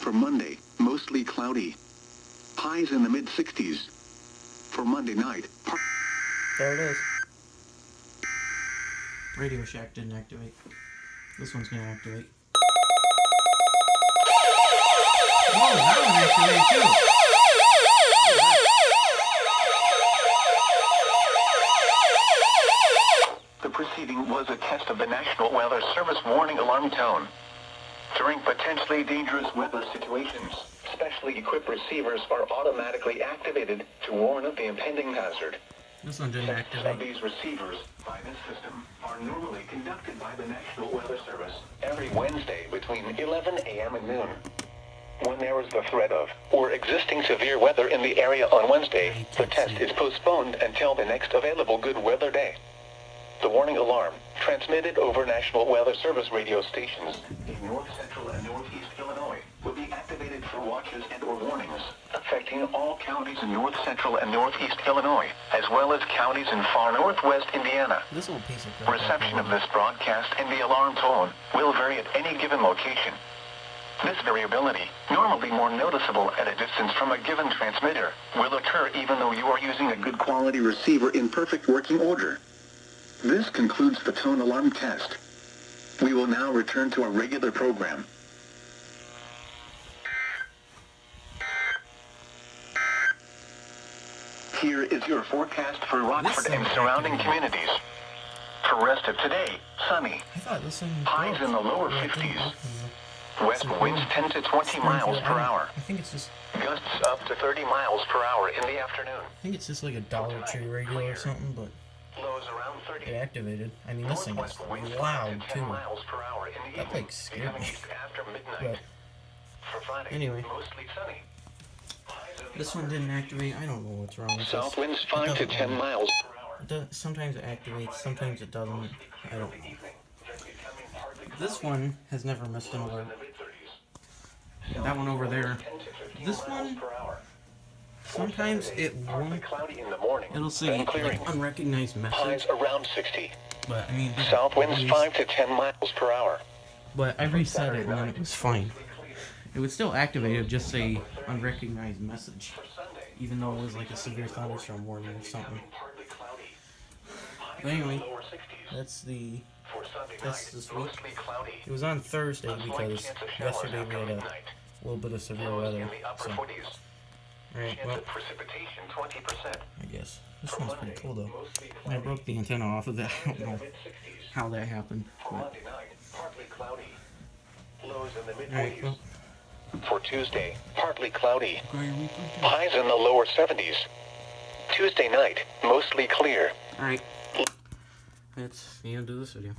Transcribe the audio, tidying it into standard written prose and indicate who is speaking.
Speaker 1: For Monday, mostly cloudy. Highs in the mid-60s. For Monday night,
Speaker 2: There it is. Radio Shack didn't activate. This one's gonna activate. Oh, that one activated too.
Speaker 1: The proceeding was a test of the National Weather Service warning alarm tone. During potentially dangerous weather situations, specially equipped receivers are automatically activated to warn of the impending hazard.
Speaker 2: This one didn't
Speaker 1: Tests of
Speaker 2: activate.
Speaker 1: these receivers by this system are normally conducted by the National Weather Service every Wednesday between 11 a.m. and noon. When there is the threat of or existing severe weather in the area on Wednesday, the test is postponed until the next available good weather day. The warning alarm, transmitted over National Weather Service radio stations in north central and northeast Illinois, will be activated for watches and or warnings affecting all counties in north central and northeast Illinois, as well as counties in far northwest Indiana.
Speaker 2: This little piece of crap.
Speaker 1: Reception of this broadcast and the alarm tone will vary at any given location. This variability, normally more noticeable at a distance from a given transmitter, will occur even though you are using a good quality receiver in perfect working order. This concludes the tone alarm test. We will now return to our regular program. Here is your forecast for Rockford and surrounding communities. For rest of today, sunny.
Speaker 2: I thought this one
Speaker 1: Highs in the lower 50s. West winds 10 to 20 miles per hour.
Speaker 2: I think it's just.
Speaker 1: Gusts up to 30 miles per hour in the afternoon.
Speaker 2: I think it's just like a Dollar Tree radio or something, but
Speaker 1: Lows around 30.
Speaker 2: it activated. I mean, this thing is loud too.
Speaker 1: Miles per hour in the
Speaker 2: That
Speaker 1: evening,
Speaker 2: like scared me.
Speaker 1: becoming east after midnight.
Speaker 2: But
Speaker 1: For Friday,
Speaker 2: anyway.
Speaker 1: mostly sunny. Highs in the
Speaker 2: this one didn't activate. I don't know what's wrong with this.
Speaker 1: South winds
Speaker 2: It
Speaker 1: 5 to
Speaker 2: doesn't
Speaker 1: 10
Speaker 2: work.
Speaker 1: miles per hour.
Speaker 2: It does, sometimes it activates, sometimes it doesn't. I don't know. This one has never missed an alert. That one over there. This one, sometimes it won't.
Speaker 1: Cloudy in the morning.
Speaker 2: It'll say
Speaker 1: then
Speaker 2: like
Speaker 1: clearing.
Speaker 2: unrecognized message.
Speaker 1: Highs around 60.
Speaker 2: But I mean,
Speaker 1: South winds
Speaker 2: always-
Speaker 1: 5 to 10 miles per hour.
Speaker 2: But I reset it and then it was fine. It would still activate. It would just say unrecognized message, even though it was like a severe thunderstorm warning or something. But anyway, that's the test this week. It was on Thursday because yesterday we had a little bit of severe weather. So, alright, well, I guess. This one's pretty cool though. I broke the antenna off of that. I don't know how that happened. But, alright, well.
Speaker 1: For Tuesday, partly cloudy.
Speaker 2: Go your weekly.
Speaker 1: Highs in the lower 70s. Tuesday night, mostly clear.
Speaker 2: Alright. That's the end of this video.